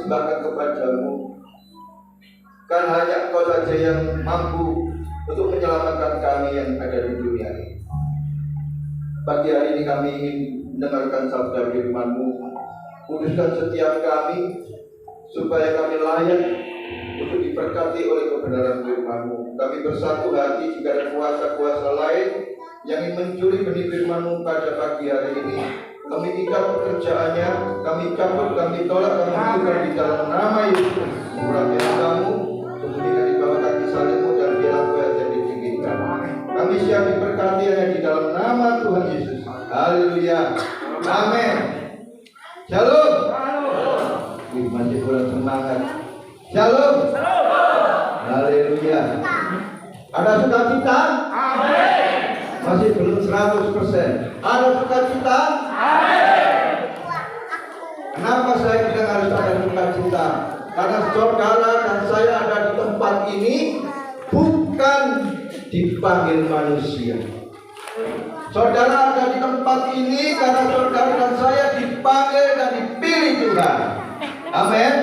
persembahkan kepadamu. Kan hanya Engkau saja yang mampu untuk menyelamatkan kami yang ada di dunia ini. Pagi hari ini kami ingin mendengarkan sabda firman-Mu. Kuduskan setiap kami supaya kami layak untuk diberkati oleh kebenaran firman-Mu. Kami bersatu hati jika ada kuasa-kuasa lain yang ingin mencuri benih firman-Mu pada pagi hari ini. Kami ikat pekerjaannya, kami cabut, kami tolak, kami hancurkan di dalam nama Yesus. Murahnya kamu, kemudian di bawah kaki salibmu dan biarlah Kau yang ditinggikan. Kami siap diberkati hanya di dalam nama Tuhan Yesus. Haleluya. Amin. Shalom. Masih kurang semangat. Shalom. Haleluya. Ada sukacita? Amin. Masih belum 100%. Ada sukacita? Amin. Kenapa saya bilang harus ada sukacita? Karena saudara dan saya ada di tempat ini bukan dipanggil manusia. Saudara ada di tempat ini karena saudara dan saya dipanggil dan dipilih Tuhan. Amin.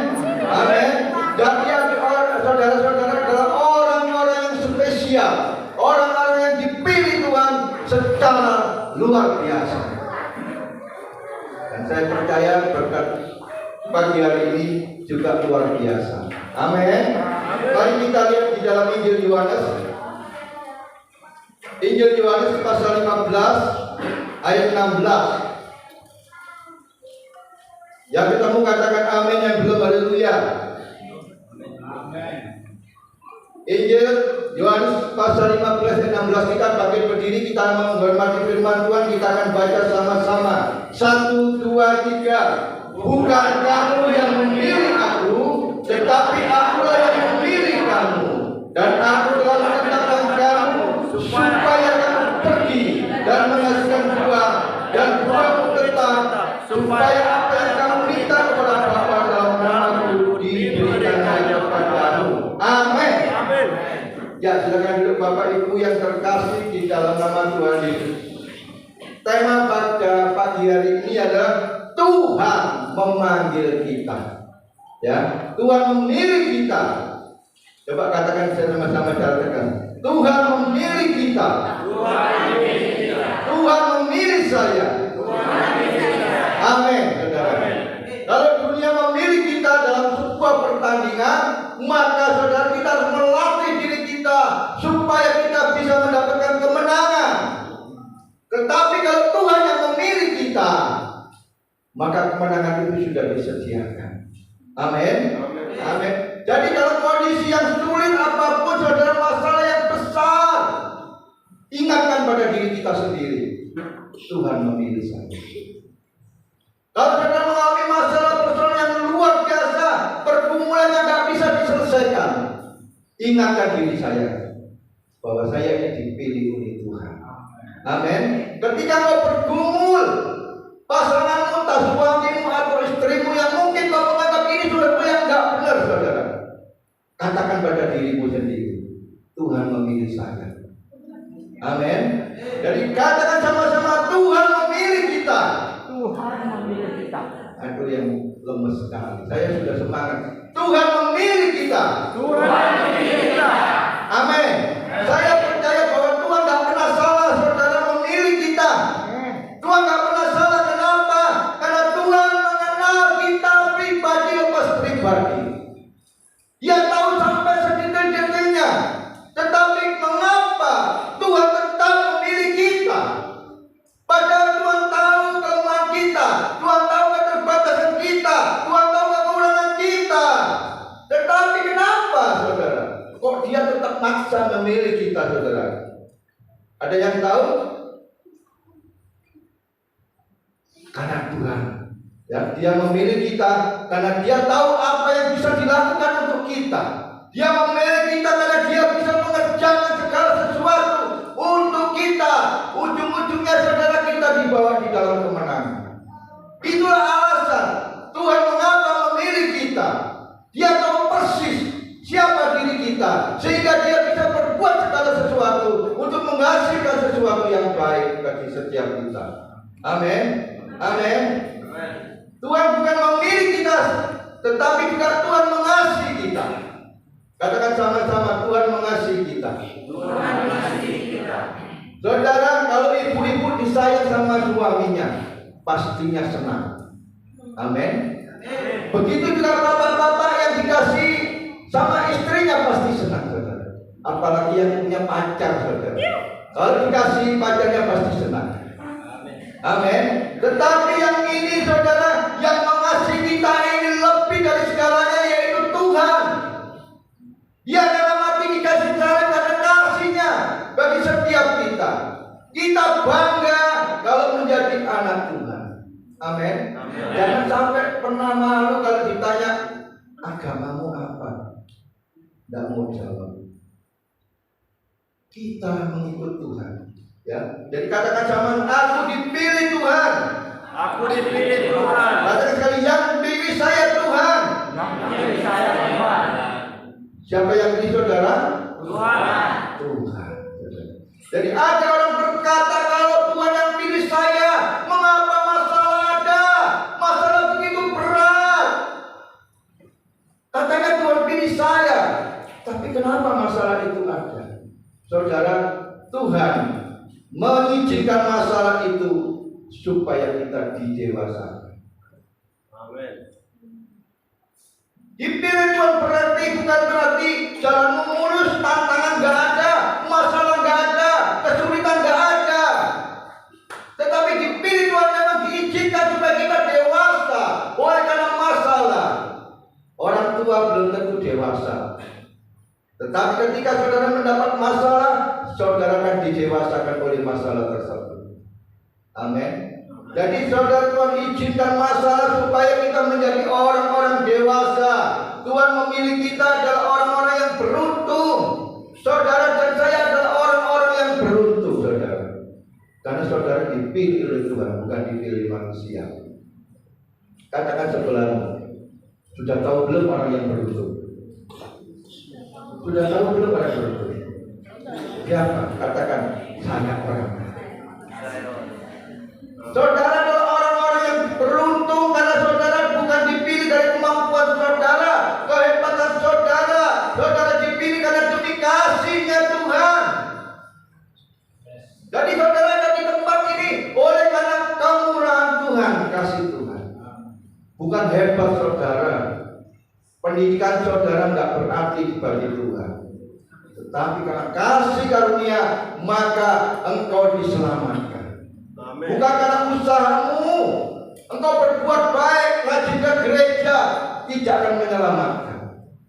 Amin. Jadi saudara-saudara adalah orang-orang yang spesial, orang-orang yang dipilih Tuhan secara luar biasa. Dan saya percaya berkat pagi hari ini juga luar biasa. Amin. Mari kita lihat di dalam Injil Yohanes. Injil Yohanes pasal 15 ayat 16. Yang ketemu katakan amin, yang belum haleluya. Injil Yohanes pasal 15 ayat 16, kita bangkit berdiri, kita menghormati firman Tuhan, kita akan baca sama-sama. 1, 2, 3. Bukan kamu yang memilih aku, tetapi akulah yang memilih kamu, dan aku telah menetapkan kamu supaya kamu pergi dan menghasilkan buah, dan buahmu tetap, supaya apa yang kamu minta kepada Bapa dalam namaku diberikan kepadamu. Amin. Ya, silakan duduk Bapak Ibu yang terkasih di dalam nama Tuhan Yesus. Tema pada pagi hari ini adalah Tuhan memanggil kita. Ya, Tuhan memilih kita. Coba katakan sama-sama katakan. Tuhan memilih kita. Tuhan memilih kita. Tuhan memilih saya. Tuhan memilih saya. Amin, saudara. Kalau dunia memilih kita dalam sebuah pertandingan, maka saudara kita harus melatih diri kita supaya kita bisa mendapatkan kemenangan. Tetapi kalau Tuhan yang memilih kita, maka kemenangan itu sudah disediakan. Amin. Amin. Jadi dalam kondisi yang sulit apapun, saudara, masalah yang besar, ingatkan pada diri kita sendiri, Tuhan memilih saya. Kalau saudara mengalami masalah personal yang luar biasa, pergumulan yang tidak bisa diselesaikan, ingatkan diri saya bahwa saya ini dipilih oleh Tuhan. Amin. Ketika kau bergumul, pasanganmu, entah suamimu atau istrimu yang mungkin kau menganggap ini suatu yang tidak benar, saudara, katakan pada dirimu sendiri, Tuhan memilih saya. Amin. Jadi katakan sama-sama, Tuhan memilih kita. Tuhan memilih kita. Aduh, yang lemes sekali. Saya sudah semangat. Tuhan memilih kita. Tuhan memilih kita. Amin. Saya percaya bahwa Tuhan tidak pernah salah, saudara, memilih kita. Tuhan tidak pernah salah. Kenapa? Karena Tuhan mengenal kita pribadi lepas pribadi. Dia tahu sampai sedetail-detailnya. Tetapi mengapa Tuhan tetap memilih kita? Padahal Tuhan tahu kelemahan kita, Tuhan tahu keterbatasan kita, Tuhan tahu kekurangan kita. Tetapi kenapa, saudara? Kok Dia tetap maksa memilih kita, saudara? Ada yang tahu? Karena Tuhan, ya, Dia memilih kita karena Dia tahu apa yang bisa dilakukan untuk kita. Dia memilih kita karena Dia bisa mengerjakan segala sesuatu untuk kita. Ujung-ujungnya, saudara, kita dibawa di dalam kemenangan. Itulah alasan Tuhan mengapa memilih kita. Dia tahu persis siapa diri kita, sehingga Dia bisa berbuat segala sesuatu untuk menghasilkan sesuatu yang baik bagi setiap kita. Amin. Amin. Tuhan bukan memilih kita tetapi juga Tuhan mengasihi kita. Katakan sama-sama, Tuhan mengasihi kita. Tuhan mengasihi kita. Saudara, kalau ibu-ibu disayang sama suaminya, pastinya senang. Amin. Begitu juga bapak-bapak yang dikasih sama istrinya pasti senang, saudara. Apalagi yang punya pacar, saudara. Kalau dikasih pacarnya pasti senang. Amin. Tetapi yang ini, saudara, yang mengasihi kita ini lebih dari segalanya, yaitu Tuhan. Dia dalam hati dikasih sayang karena kasihnya bagi setiap kita. Kita bangga kalau menjadi anak Tuhan. Amin. Jangan sampai pernah malu kalau ditanya agamamu apa. Tidak mau jawab. Kita mengikut Tuhan. Ya, jadi katakan sama, aku dipilih Tuhan. Aku dipilih Tuhan. Katakan sekali, yang pilih saya Tuhan. Yang pilih saya Tuhan. Siapa yang pilih saudara? Tuhan. Tuhan. Jadi ada orang berkata, kalau Tuhan yang pilih saya, mengapa masalah ada? Masalah begitu berat. Katanya Tuhan pilih saya, tapi kenapa masalah itu ada? Saudara, Tuhan mengizinkan masalah itu supaya kita didewasakan. Amin. Dipilih Tuhan bukan berarti jalanmu mulus, tantangan gak ada, masalah gak ada, kesulitan gak ada. Tetapi dipilih Tuhan memang diizinkan supaya kita dewasa. Oleh karena masalah, orang tua belum tentu dewasa. Tetapi ketika saudara mendapat masalah, saudara akan didewasakan oleh masalah tersebut. Amin. Jadi saudara, Tuhan izinkan masalah supaya kita menjadi orang-orang dewasa. Tuhan memilih kita adalah orang-orang yang beruntung. Saudara dan saya adalah orang-orang yang beruntung, saudara. Karena saudara dipilih oleh Tuhan, bukan dipilih manusia. Katakan sebelahmu, sudah tahu belum orang yang beruntung? Sudah tahu belum orang beruntung? Siapa? Katakan, sangat orang. Saudara adalah orang-orang yang beruntung karena saudara bukan dipilih dari kemampuan saudara, kehebatan saudara. Saudara dipilih karena itu kasihnya Tuhan. Jadi saudara ada di tempat ini oleh karena kemurahan Tuhan, kasih Tuhan. Bukan hebat saudara. Pendidikan saudara tidak berarti bagi Tuhan. Tetapi karena kasih karunia, maka engkau diselamatkan. Bukan karena usahamu, engkau berbuat baik, rajin ke gereja, tidak akan menyelamatkan.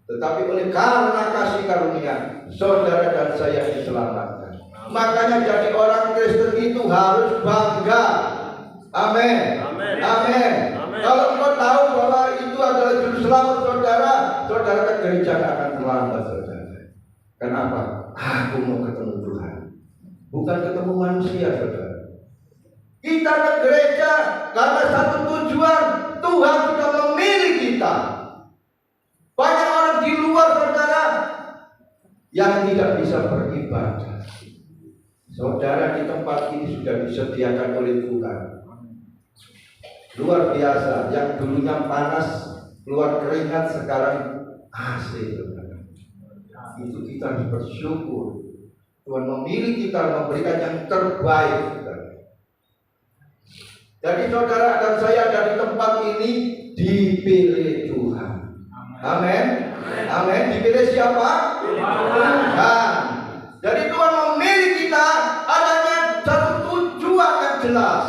Tetapi oleh karena kasih karunia, saudara dan saya diselamatkan. Makanya jadi orang Kristen itu harus bangga. Amin. Amin. Kalau engkau tahu bahwa itu adalah juru selamat saudara, saudara ke gereja akan terlambat, saudara. Kenapa? Aku mau ketemu Tuhan, bukan ketemu manusia, saudara. Kita ke gereja karena satu tujuan, Tuhan sudah memilih kita. Banyak orang di luar saudara yang tidak bisa beribadah. Saudara di tempat ini sudah disediakan oleh Tuhan. Luar biasa, yang dulunya panas, keluar keringat, sekarang AC, saudara. Itu kita harus bersyukur. Tuhan memilih kita, memberikan yang terbaik, saudara. Jadi saudara dan saya dari tempat ini dipilih Tuhan. Amin. Amin. Dipilih siapa? Tuhan. Jadi Tuhan memilih kita adanya satu tujuan yang jelas.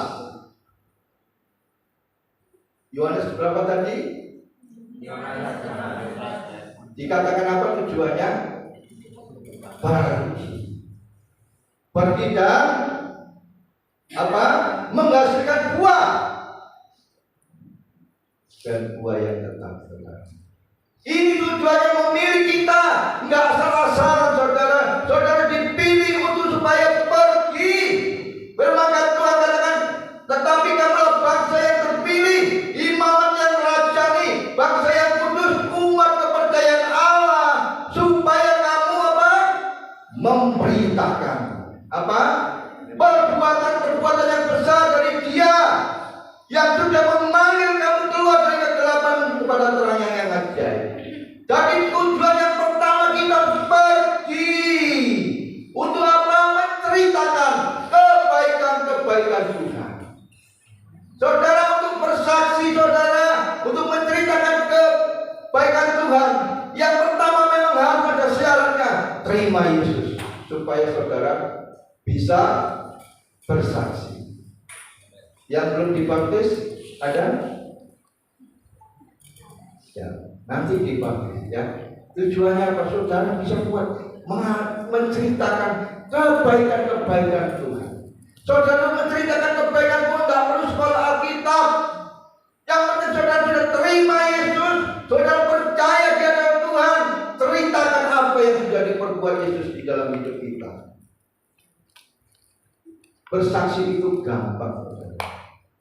Yohanes berapa tadi? Dikatakan apa tujuannya? Pergi dan apa? Menghasilkan buah, dan buah yang tetap, saudara. Ini tujuannya memilih kita, nggak salah-salah, saudara. Saudara dipilih untuk supaya pergi. Bermaka Tuhan katakan, tetapi kamulah bangsa yang terpilih, imamat yang rajani, bangsa yang kudus, umat kepercayaan Allah, supaya kamu apa? Memberitakan apa? Perbuatan yang besar dari Dia yang sudah memanggil kamu keluar dari kegelapan kepada terang yang kebaikan Tuhan, yang pertama memang harus ada syaratnya, terima Yesus supaya saudara bisa bersaksi. Yang belum dibaptis ada? Ya, nanti dibaptis ya. Tujuannya apa? Saudara bisa buat menceritakan kebaikan-kebaikan Tuhan. Saudara menceritakan kebaikan Tuhan tidak perlu sekolah Alkitab. Yang penting saudara sudah terima Yesus, saudara percaya di hadapan Tuhan, ceritakan apa yang sudah diperbuat Yesus di dalam hidup kita. Bersaksi itu gampang.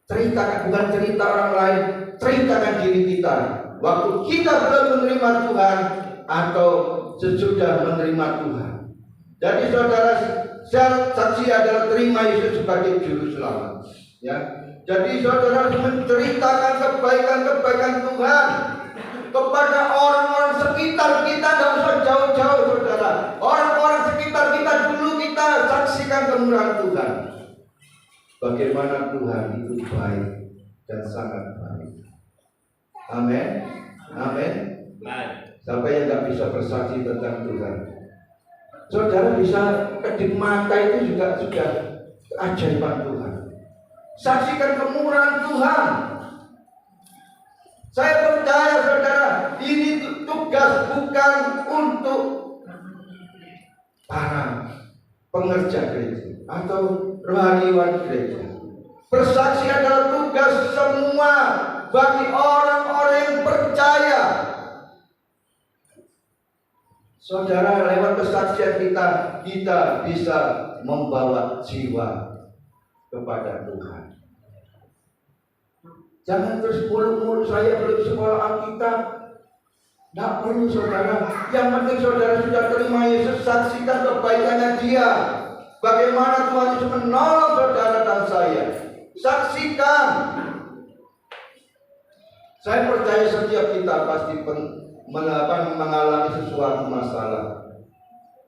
Ceritakan, bukan cerita orang lain, ceritakan diri kita. Waktu kita belum menerima Tuhan atau sesudah menerima Tuhan. Jadi saudara, syarat saksi adalah terima Yesus sebagai juru selamat. Ya. Jadi saudara harus menceritakan kebaikan-kebaikan Tuhan kepada orang-orang sekitar kita. Tidak usah jauh-jauh saudara. Orang-orang sekitar kita dulu kita saksikan kemurahan Tuhan. Bagaimana Tuhan itu baik dan sangat baik. Amin. Amin. Siapa yang tidak bisa bersaksi tentang Tuhan? Saudara bisa kedip mata itu juga sudah keajaiban Tuhan. Saksikan kemurahan Tuhan. Saya percaya saudara, ini tugas bukan untuk para pengerja gereja atau rohaniwan gereja. Bersaksi adalah tugas semua bagi orang-orang yang percaya. Saudara, lewat kesaksian kita bisa membawa jiwa kepada Tuhan. Jangan terus mulut-mulut saya belum sekolah Alkitab. Tidak perlu saudara. Yang penting saudara sudah terima Yesus, saksikan kebaikannya Dia. Bagaimana Tuhan Yesus menolong saudara dan saya. Saksikan. Saya percaya setiap kita pasti mengalami sesuatu masalah,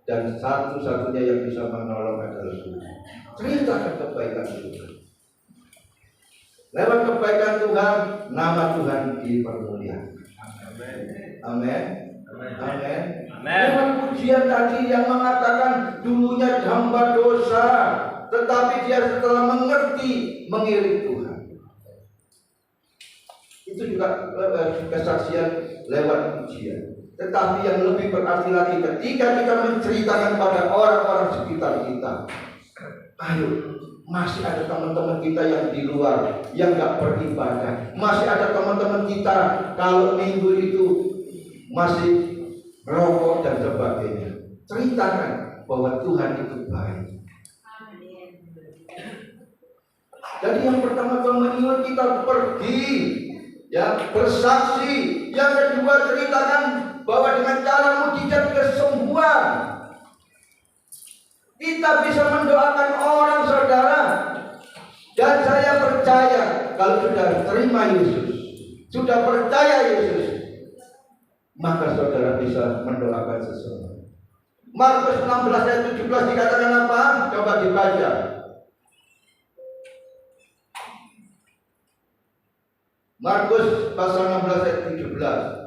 dan satu-satunya yang bisa menolong adalah Tuhan. Ceritakan kebaikan Tuhan. Lewat kebaikan Tuhan, nama Tuhan dipermuliakan. Amin. Amin. Lewat pujian tadi yang mengatakan dulunya hamba dosa, tetapi dia setelah mengerti mengiring Tuhan. Itu juga kesaksian lewat pujian. Tetapi yang lebih berarti lagi ketika kita menceritakan pada orang-orang sekitar kita. Ayo, masih ada teman-teman kita yang di luar yang gak beribadah. Masih ada teman-teman kita kalau minggu itu masih merokok dan sebagainya. Ceritakan bahwa Tuhan itu baik. Jadi yang pertama Tuhan menyuruh kita pergi, ya, bersaksi. Yang kedua ceritakan bahwa dengan cara mujizat kesembuhan kita bisa mendoakan orang saudara. Dan saya percaya kalau sudah terima Yesus, sudah percaya Yesus, maka saudara bisa mendoakan seseorang. Markus 16 ayat 17 dikatakan apa? Coba dibaca. Markus pasal 16 ayat 17.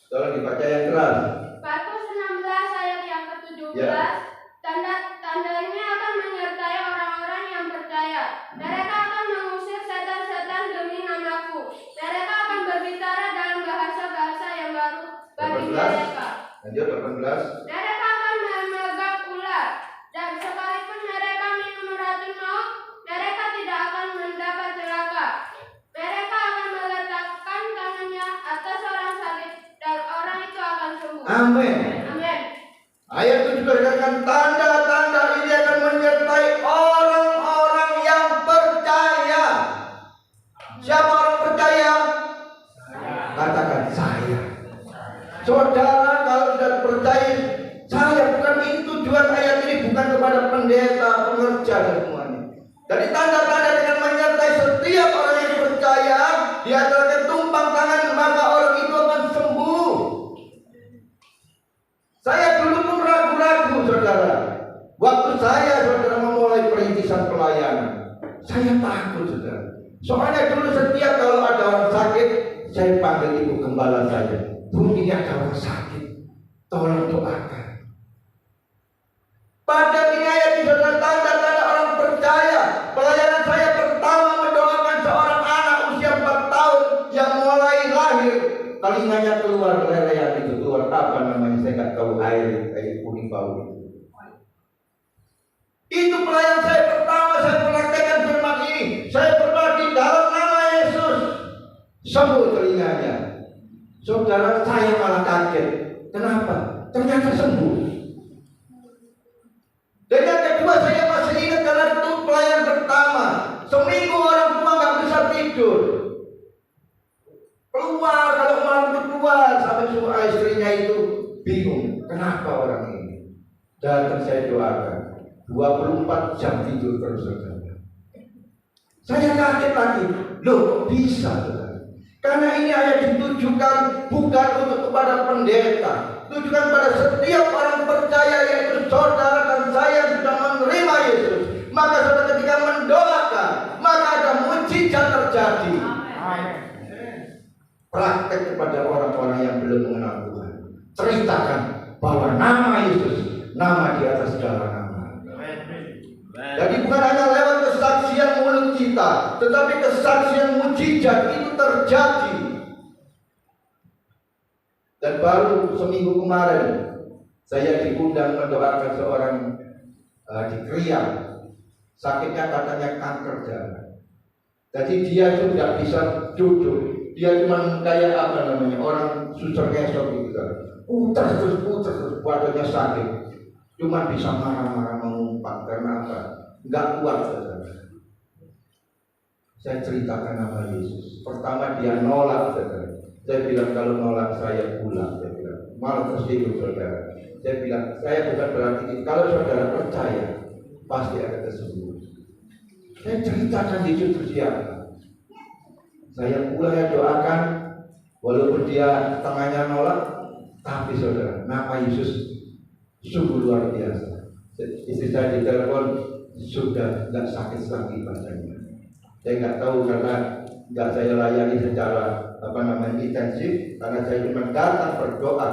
Tolong dibaca yang keras. Markus 16 ayat yang ke-17. Ya. Tanda-tandanya akan menyertai orang-orang yang percaya. Mereka akan mengusir setan-setan demi namaku. Mereka akan berbicara dalam bahasa-bahasa yang baru bagi mereka. Lanjut 18. Mereka akan memegang ular, dan sekalipun mereka minum racun maut, mereka tidak akan mendapat celaka. Mereka akan meletakkan tangannya atas orang sakit, dan orang itu akan sembuh. Amin. Amin. Ayat itu juga dikatakan tanda-tanda ini akan menyertai orang-orang yang percaya. Siapa orang percaya? Katakan saya. Saudara kalau sudah percaya, saya bukan itu tujuan ayat ini, bukan kepada pendeta, pengerja dan semuanya. Jadi tanda-tanda dengan menyertai setiap orang yang percaya, di antara tumpang tangan maka orang itu akan sembuh. Saya dulu pun ragu-ragu saudara. Waktu saya saudara memulai perintisan pelayanan, saya takut saudara. Soalnya dulu setiap kalau ada orang sakit, saya panggil ibu gembala. gembala saya. Bu, ini ada orang sakit, tolong doakan. Pada ini ayat di tanda-tanda orang percaya. Pelayanan saya pertama mendoakan seorang anak usia 4 tahun yang mulai lahir. Telinganya keluar lelehan itu, keluar apa namanya, saya nggak tahu, air kuning bau itu. Itu pelayanan saya pertama, saya praktekkan firman ini. Saya berdoa di dalam nama Yesus, sembuh telinganya. Saudara, saya malah kaget. Kenapa? Ternyata sembuh. Dan yang kedua, saya masih ingat karena itu pelayan pertama. Seminggu orang tua nggak bisa tidur. Keluar, kalau malam itu keluar, sampai suruh istrinya itu bingung. Kenapa orang ini? Dan saya doakan 24 jam tidur terus, saudara. Saya kaget lagi. Loh, bisa, saudara. Karena ini ayat ditujukan bukan untuk kepada pendeta, ditujukan pada setiap orang percaya, yaitu saudara dan saya yang sudah menerima Yesus. Maka saudara ketika mendoakan, maka ada mujizat terjadi. Praktek kepada orang-orang yang belum mengenal Tuhan. Ceritakan bahwa nama Yesus, nama di atas segala nama. Jadi bukan hanya lewat kesaksian mulut kita, tetapi kesaksian mujizat itu terjadi. Dan baru seminggu kemarin saya diundang mendoakan seorang di Krian. Sakitnya katanya kanker darah. Jadi dia sudah bisa duduk. Dia cuma kayak apa namanya, orang susur ngesot gitu. Putar terus, badannya sakit. Cuma bisa marah-marah mengumpat karena apa? Enggak kuat, saudara. Saya ceritakan nama Yesus. Pertama dia nolak, saudara. Saya bilang kalau nolak saya pulang. Saya bilang malah tersinggung, saudara. Saya bilang saya bukan berarti kalau saudara percaya pasti ada kesembuhan. Saya ceritakan Yesus siapa. Saya mulai doakan, walaupun dia tengahnya nolak, tapi saudara, nama Yesus sungguh luar biasa. Istri saya ditelepon, sudah nggak sakit lagi badannya. Saya nggak tahu karena nggak saya layani secara intensif, karena saya cuma datang berdoa.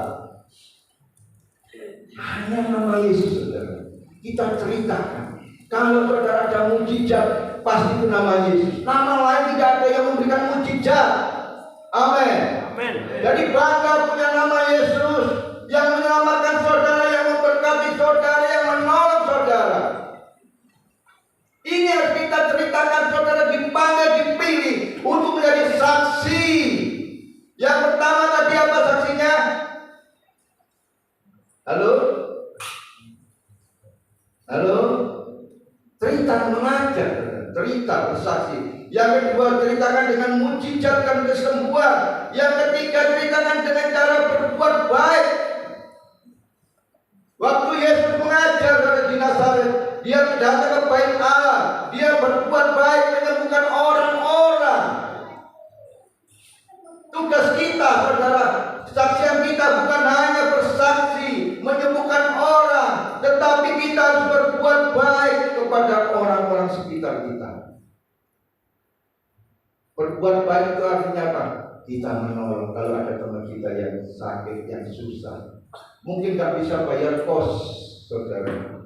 Hanya nama Yesus, saudara. Kita ceritakan. Kalau saudara ada mujizat, pasti itu nama Yesus. Nama lain tidak ada yang memberikan mujizat. Amin. Jadi bangga punya nama Yesus yang menyelamatkan saudara, yang memberkati saudara, yang menolong saudara. Ini harus kita ceritakan, saudara dipanggil, dipilih untuk menjadi saksi. Yang pertama tadi apa saksinya? Halo? Cerita mengajar, cerita bersaksi. Yang kedua, ceritakan dengan mujizat dan kesembuhan. Yang ketiga, ceritakan dengan cara berbuat baik. Waktu Yesus mengajar di Nazaret, dia datang ke bait Allah, dia berbuat baik, menyembuhkan orang-orang. Tugas kita, saudara, kesaksian kita bukan hanya bersaksi, menyembuhkan orang, tetapi kita harus berbuat baik kepada orang-orang sekitar kita. Berbuat baik itu artinya apa? Kita menolong kalau ada teman kita yang sakit, yang susah. Mungkin gak bisa bayar kos, saudara.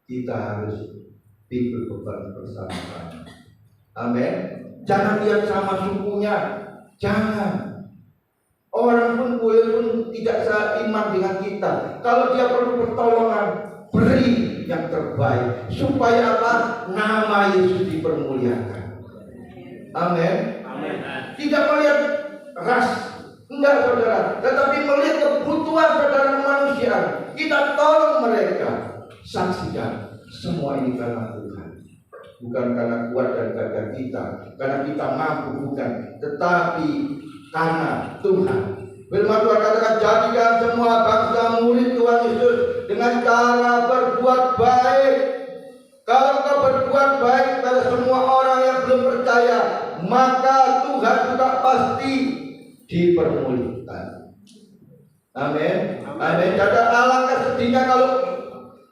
Kita harus pikul beban bersama-sama. Amin. Jangan lihat sama sukunya. Jangan. Orang pun boleh pun tidak seiman dengan kita. Kalau dia perlu pertolongan, beri yang terbaik. Supaya apa? Nama Yesus dipermuliakan. Amin. Tidak melihat ras, enggak, saudara, tetapi melihat kebutuhan saudara manusia. Kita tolong mereka. Saksikan semua ini karena Tuhan, bukan karena kuat dan gagah kita, karena kita mampu, bukan, tetapi karena Tuhan. Firman Tuhan katakan, jadikan semua bangsa murid Tuhan Yesus dengan cara berbuat baik. Kalau kau berbuat baik kepada semua orang yang belum percaya, maka Tuhan juga pasti dipermuliakan. Amin. Amin. Jadi alangkah sedihnya kalau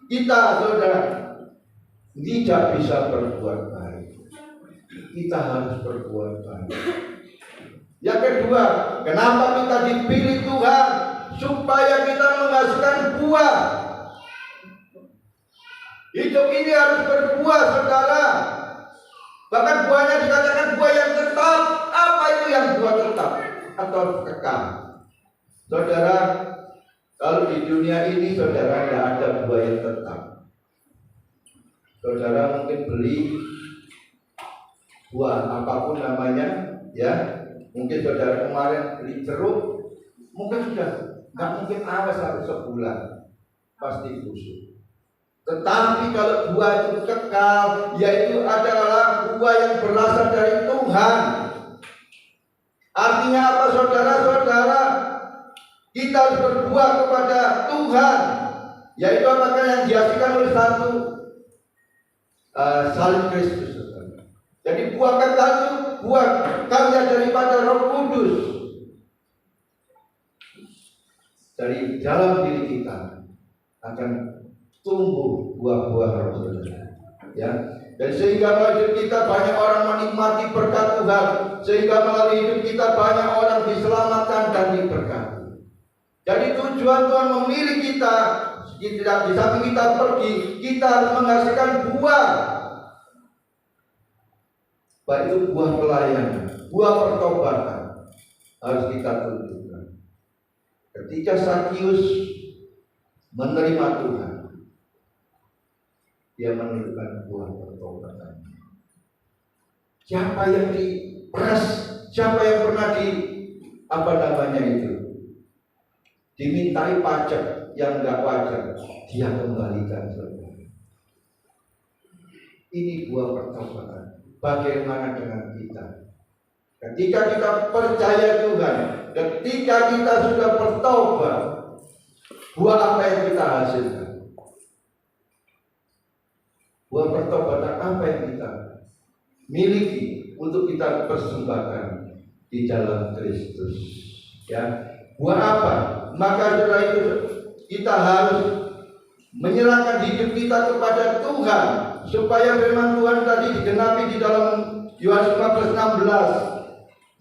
kita, saudara, tidak bisa berbuat baik. Kita harus berbuat baik. Yang kedua, kenapa kita dipilih Tuhan? Supaya kita menghasilkan buah. Hidup ini harus berbuah, saudara. Bahkan buahnya dikatakan buah yang tetap. Apa itu yang buah tetap atau kekal? Saudara, kalau di dunia ini saudara tidak ada buah yang tetap. Saudara mungkin beli buah apapun namanya, ya. Mungkin saudara kemarin beli jeruk, mungkin sudah nggak mungkin awet sampai sebulan, pasti busuk. Tetapi kalau buah itu kekal, yaitu adalah buah yang berasal dari Tuhan. Artinya apa, saudara-saudara? Kita harus berbuah kepada Tuhan, yaitu apakah yang dihasilkan oleh satu salib Kristus. Jadi buah kekal itu buah karya daripada Roh Kudus dari dalam diri kita akan tumbuh buah-buah Roh, saudara. Ya, dan sehingga melalui hidup kita banyak orang menikmati berkat Tuhan, sehingga melalui hidup kita banyak orang diselamatkan dan diberkati. Jadi tujuan Tuhan memilih kita, di samping kita pergi, kita harus menghasilkan buah. Baik itu buah pelayanan, buah pertobatan harus kita tunjukkan. Ketika Sakius menerima Tuhan, dia menunjukkan buah pertobatan. Siapa yang diperas, siapa yang pernah dimintai pajak yang enggak wajar, dia kembalikan, saudara. Ini buah pertobatan. Bagaimana dengan kita? Ketika kita percaya Tuhan, ketika kita sudah bertobat, buah apa yang kita hasilkan? Buah pertobatan apa yang kita miliki untuk kita persembahkan di dalam Kristus? Ya, buah apa? Maka saudara itu kita harus menyerahkan hidup kita kepada Tuhan, supaya firman Tuhan tadi digenapi di dalam Yohanes 15:16.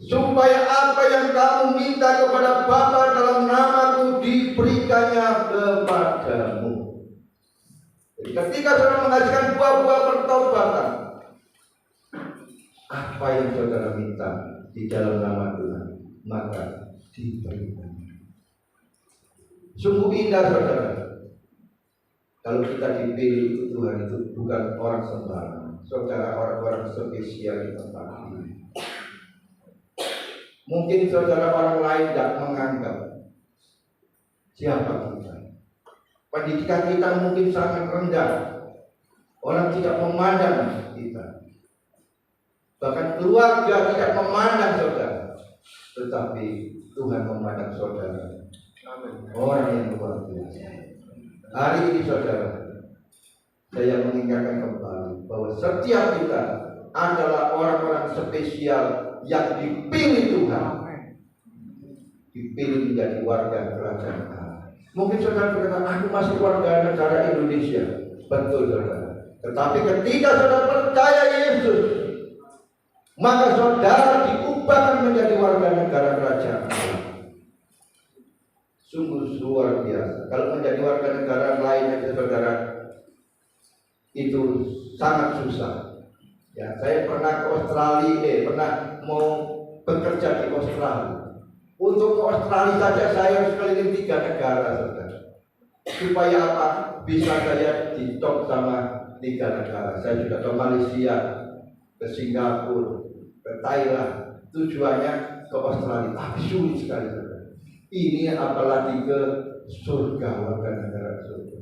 Supaya apa yang kamu minta kepada Bapa dalam namaku diberikannya kepadamu. Jadi ketika saudara menghasilkan buah-buah pertobatan, apa yang saudara minta di dalam nama Tuhan, maka diberikan. Sungguh indah, saudara. Kalau kita dipilih Tuhan itu bukan orang sembarangan, saudara, orang-orang spesial di tempat ini. Mungkin saudara orang lain tidak menganggap siapa kita. Pendidikan kita mungkin sangat rendah, orang tidak memandang kita. Bahkan keluarga tidak memandang saudara, tetapi Tuhan memandang saudara. Orang yang luar biasa. Hari ini saudara, saya mengingatkan kembali bahwa setiap kita adalah orang-orang spesial yang dipilih Tuhan, dipilih menjadi warga kerajaan Allah. Mungkin saudara berkata, aku masih warga negara Indonesia. Betul, saudara. Tetapi ketika saudara percaya Yesus, maka saudara diubahkan menjadi warga negara kerajaan Allah. Sungguh luar biasa. Kalau menjadi warga negara lain itu saudara, itu sangat susah. Ya, saya pernah ke Australia, pernah mau bekerja di Australia. Untuk ke Australia saja saya harus keliling 3 negara, saudara. Supaya apa? Bisa saya ditop sama 3 negara. Saya sudah ke Malaysia, ke Singapura, ke Thailand. Tujuannya ke Australia, tapi sulit sekali, saudara. Ini apalagi ke surga, warga negara surga.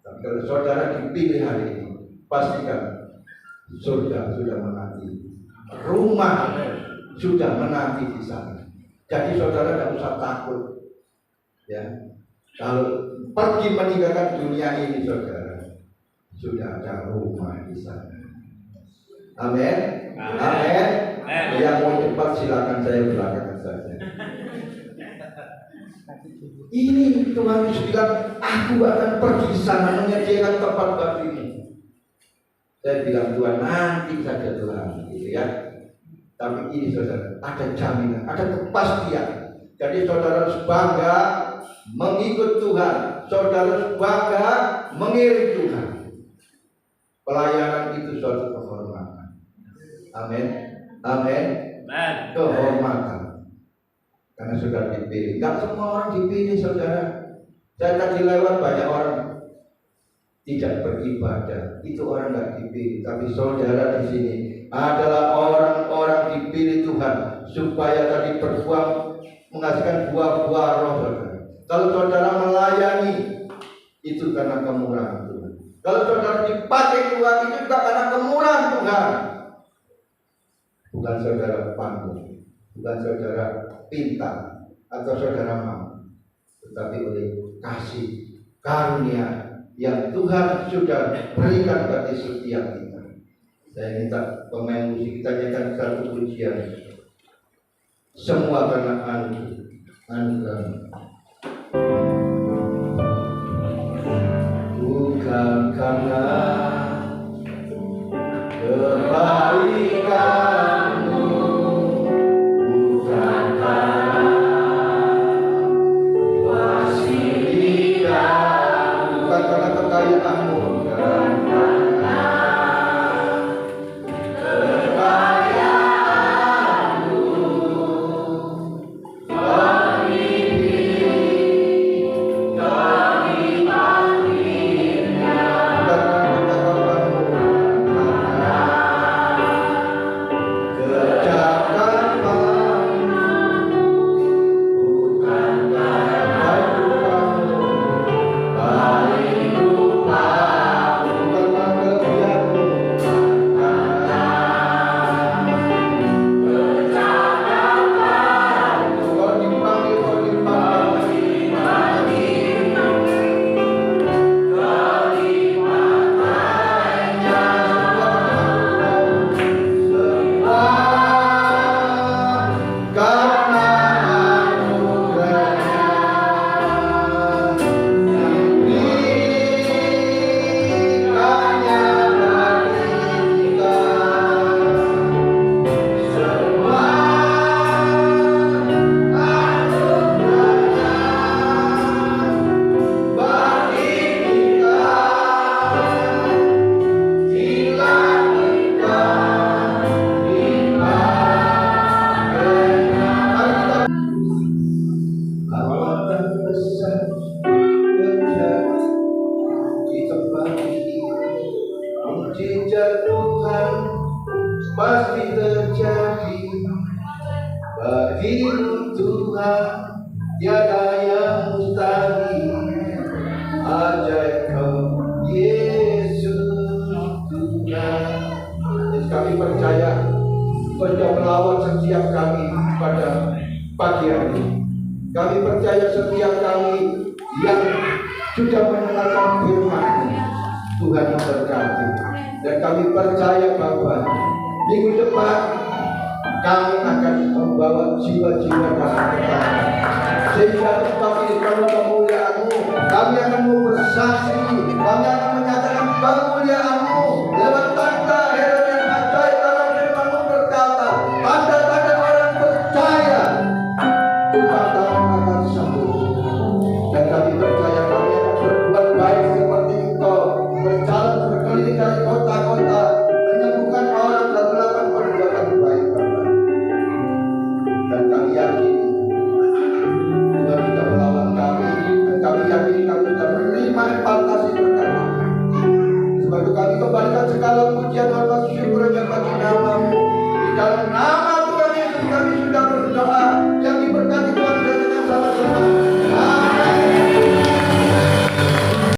Tapi kalau saudara dipilih hari ini, pastikan surga sudah menanti, rumah sudah menanti di sana. Jadi saudara tidak usah takut, ya. Kalau pergi meninggalkan dunia ini, saudara, sudah ada rumah di sana. Amin. Amin. Yang mau cepat silakan, saya belakangan saja. Ini Tuhan Yesus bilang, aku akan pergi di sana menyediakan tempat bagimu. Saya bilang, Tuhan, nanti saja Tuhan, gitu ya. Tapi ini saudara, ada jaminan, ada kepastian. Jadi saudara harus bangga mengikut Tuhan. Saudara harus bangga mengiring Tuhan. Pelayanan itu suatu kehormatan. Amin. Amin. Amen. Kehormatan. Karena sudah dipilih. Tidak semua orang dipilih saudara. Saya tadi lewat banyak orang tidak beribadah. Itu orang tidak dipilih. Tapi saudara di sini adalah orang-orang dipilih Tuhan supaya tadi berbuah menghasilkan buah-buah roh saudara. Kalau saudara melayani itu karena kemurahan Tuhan. Kalau saudara dipakai Tuhan itu juga karena kemurahan Tuhan. Bukan saudara pandai, bukan saudara pintar atau saudara mampu, tetapi oleh kasih karunia yang Tuhan sudah berikan bagi setiap kita. Saya minta pemain musik kita nyanyikan satu pujian. Semua karena anugerah. Bukan karena kebaikanmu, bukan karena fasilitasmu, bukan karena kekayaanmu, bukan karena kekayaanmu, mujizat Tuhan pasti terjadi bagimu Tuhan, tiada yang mustahil. Ajaib Kau Yesus Tuhan. Jadi kami percaya Kau sudah melawat setiap kami pada pagi hari ini. Kami percaya setiap kami yang sudah mendengarkan firman Tuhan memberkati. Dan kami percaya bahwa minggu depan kami akan membawa jiwa-jiwa dalam